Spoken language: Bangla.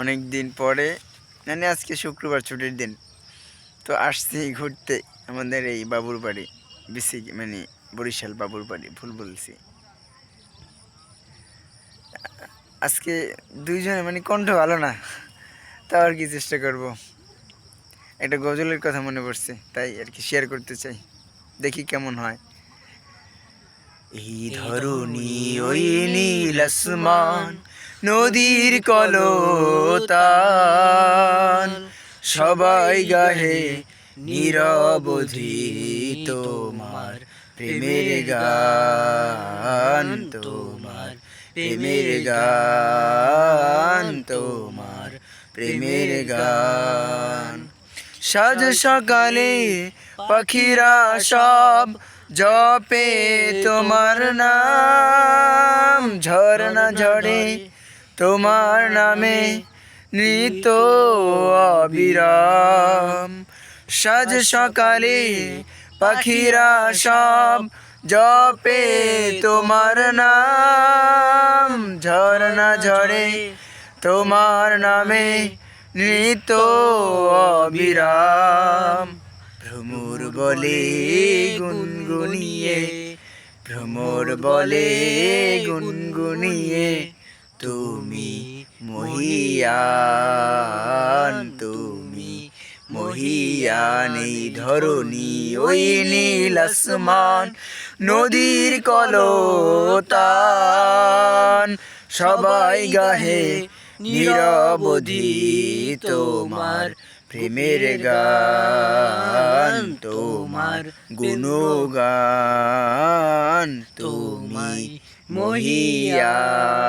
অনেক দিন পরে মানে আজকে শুক্রবার ছুটির দিন, তো আসছি ঘুরতে আমাদের এই বাবুর বাড়ি, মানে বরিশাল বাবুর বাড়ি, ভুল বলছি। আজকে দুইজনে মানে কণ্ঠ ভালো না, তাও আর কি চেষ্টা করব। একটা গজলের কথা মনে পড়ছে, তাই আর কি শেয়ার করতে চাই, দেখি কেমন হয়। এই ধরণী ওই নীল আসমান, নদীর কলতান, সবাই গাহে নিরবধি তোমার প্রেমের গান, তোমার প্রেমের গান, তোমার প্রেমের গান। সাজ সকালে পাখিরা সব জপে তোমার নাম, ঝরনা ঝরে তোমার নামে নৃত্য অবিরাম। সাজ সকালে পাখিরা সব জপে তোমার নাম, ঝরনা ঝরে তোমার নামে নৃত্য অবিরাম। ভ্রমর বলে গুনগুনিয়ে, ভ্রমর বলে গুনগুনিয়ে, তুমি মহিয়ান, তুমি মহিয়ান। এই ধরণী ওই নীল আসমান, নদীর কলতান, সবাই গাহে নিরবধি তোমার প্রেমের গান, তোমার গুণগান, তুমি মহিয়ান।